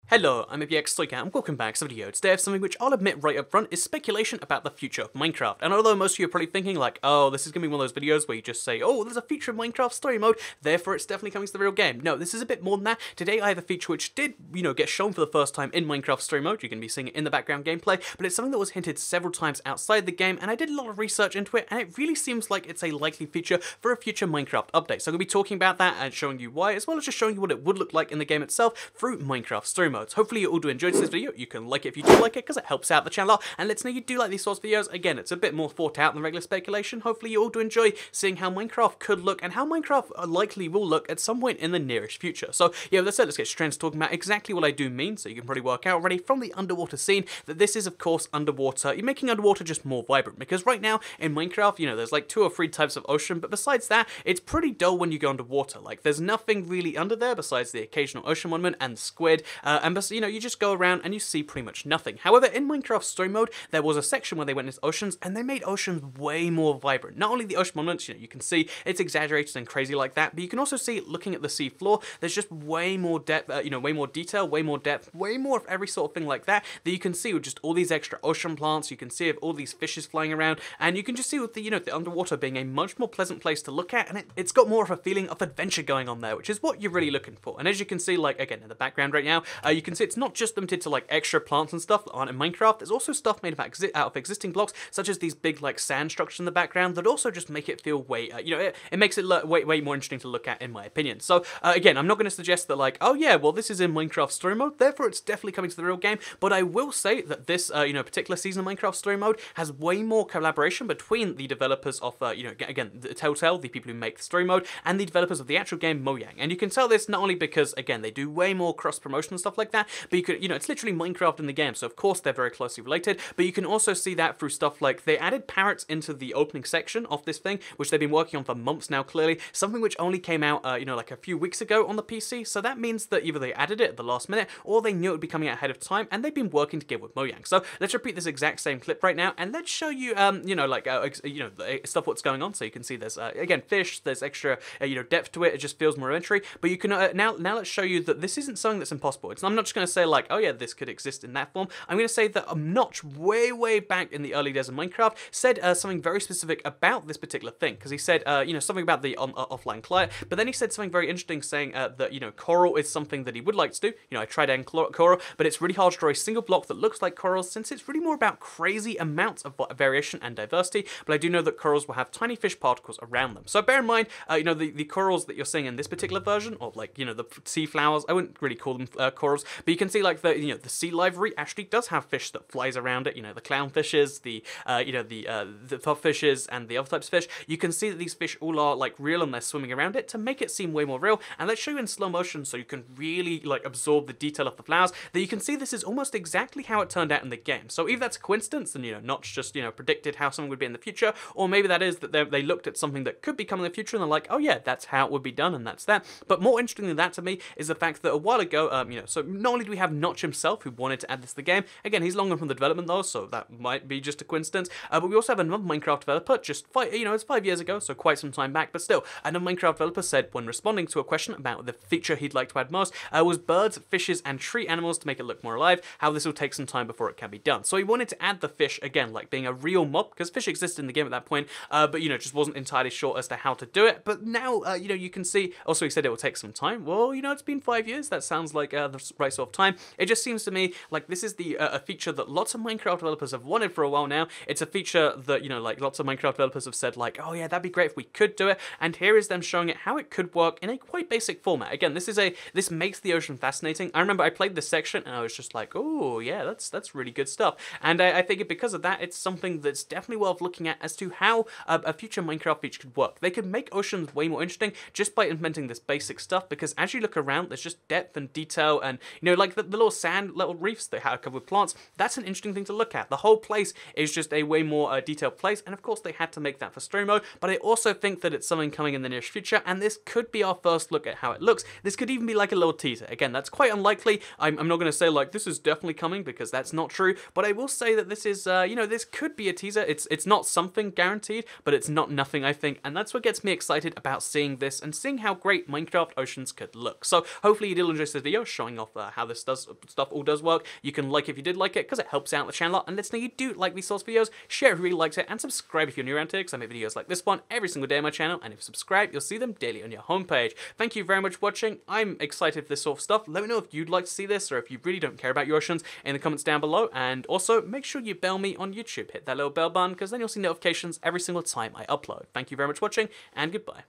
Hello, I'm PS3 and welcome back to the video. Today I have something which I'll admit right up front is speculation about the future of Minecraft. And although most of you are probably thinking like, oh, this is going to be one of those videos where you just say, oh, there's a feature of Minecraft story mode, therefore it's definitely coming to the real game. No, this is a bit more than that. Today I have a feature which did, get shown for the first time in Minecraft story mode. You can be seeing it in the background gameplay, but it's something that was hinted several times outside the game, and I did a lot of research into it, and it really seems like it's a likely feature for a future Minecraft update. So I'm going to be talking about that and showing you why, as well as just showing you what it would look like in the game itself through Minecraft story modes. Hopefully you all do enjoyed this video. You can like it if you do like it, because it helps out the channel a lot, and lets know you do like these sorts of videos. Again, it's a bit more thought out than regular speculation. Hopefully you all do enjoy seeing how Minecraft could look, and how Minecraft likely will look at some point in the nearest future. So yeah, with that said, let's get straight into talking about exactly what I do mean, so you can probably work out already from the underwater scene that this is of course underwater. You're making underwater just more vibrant, because right now in Minecraft, there's like 2 or 3 types of ocean, but besides that, it's pretty dull when you go underwater. Like, there's nothing really under there besides the occasional ocean monument and squid, you just go around and you see pretty much nothing. However, in Minecraft story mode, there was a section where they went into oceans, and they made oceans way more vibrant. Not only the ocean monuments, you can see it's exaggerated and crazy like that, but you can also see, looking at the sea floor, there's just way more depth, way more detail, way more depth, way more of every sort of thing like that you can see with just all these extra ocean plants. You can see all these fishes flying around, and you can just see with the underwater being a much more pleasant place to look at, and it's got more of a feeling of adventure going on there, which is what you're really looking for. And as you can see, like, again, in the background right now, you can see it's not just limited to like extra plants and stuff that aren't in Minecraft. There's also stuff made out of existing blocks, such as these big like sand structures in the background that also just make it feel way, it makes it look way more interesting to look at, in my opinion. So again, I'm not going to suggest that like, oh yeah, well this is in Minecraft story mode, therefore it's definitely coming to the real game, but I will say that this, particular season of Minecraft story mode has way more collaboration between the developers of, again, the Telltale, the people who make the story mode, and the developers of the actual game Mojang. And you can tell this not only because, again, they do way more cross-promotion and stuff like that, but you could, it's literally Minecraft in the game, so of course they're very closely related, but you can also see that through stuff like they added parrots into the opening section of this thing, which they've been working on for months now, clearly, something which only came out, like a few weeks ago on the PC, so that means that either they added it at the last minute, or they knew it would be coming out ahead of time, and they've been working together with Mojang. So let's repeat this exact same clip right now, and let's show you, stuff what's going on. So you can see there's, again, fish, there's extra, depth to it, it just feels more adventure. But you can, now let's show you that this isn't something that's impossible. I'm not just going to say like, oh yeah, this could exist in that form. I'm going to say that a Notch way back in the early days of Minecraft said something very specific about this particular thing, because he said, something about the offline client, but then he said something very interesting, saying that, coral is something that he would like to do. I tried adding coral, but it's really hard to draw a single block that looks like corals, since it's really more about crazy amounts of variation and diversity, but I do know that corals will have tiny fish particles around them. So bear in mind, the corals that you're seeing in this particular version, or like, the sea flowers, I wouldn't really call them corals, but you can see like the sea livery actually does have fish that flies around it, the clownfishes, the puffishes, and the other types of fish. You can see that these fish all are like real, and they're swimming around it to make it seem way more real, and let's show you in slow motion so you can really like absorb the detail of the flowers, that you can see this is almost exactly how it turned out in the game. So either that's a coincidence, and Notch just predicted how something would be in the future, or maybe that is that they looked at something that could be coming in the future and they're like, oh yeah, that's how it would be done, and that's that. But more interesting than that to me is the fact that a while ago, so not only do we have Notch himself who wanted to add this to the game, again, he's long gone from the development though, so that might be just a coincidence, but we also have another Minecraft developer, just it's 5 years ago, so quite some time back, but still, another Minecraft developer said when responding to a question about the feature he'd like to add most, was birds, fishes, and tree animals to make it look more alive, how this will take some time before it can be done. So he wanted to add the fish, again, like being a real mob, because fish existed in the game at that point, but just wasn't entirely sure as to how to do it. But now, you can see, also he said it will take some time. Well, it's been 5 years, that sounds like the right sort of time. It just seems to me like this is a feature that lots of Minecraft developers have wanted for a while now. It's a feature that, like lots of Minecraft developers have said like, oh yeah, that'd be great if we could do it, and here is them showing it how it could work in a quite basic format. Again, this makes the ocean fascinating. I remember I played this section and I was just like, oh yeah, that's really good stuff, and I think because of that, it's something that's definitely worth looking at as to how a future Minecraft feature could work. They could make oceans way more interesting just by implementing this basic stuff, because as you look around, there's just depth and detail, and like the little sand little reefs that are covered with plants. That's an interesting thing to look at. The whole place is just a way more detailed place, and of course they had to make that for story mode, but I also think that it's something coming in the nearest future, and this could be our first look at how it looks. This could even be like a little teaser. Again, that's quite unlikely. I'm not going to say like this is definitely coming, because that's not true, but I will say that this is, this could be a teaser. It's not something guaranteed, but it's not nothing, I think, and that's what gets me excited about seeing this and seeing how great Minecraft oceans could look. So hopefully you did enjoy this video showing off how this stuff all does work. You can like if you did like it, because it helps out the channel, and let us know you do like these sorts of videos. Share if you really liked it, and subscribe if you're new around here, because I make videos like this one every single day on my channel, and if you subscribe, you'll see them daily on your homepage. Thank you very much for watching. I'm excited for this sort of stuff. Let me know if you'd like to see this, or if you really don't care about your options in the comments down below, and also make sure you bell me on YouTube. Hit that little bell button, because then you'll see notifications every single time I upload. Thank you very much for watching, and goodbye.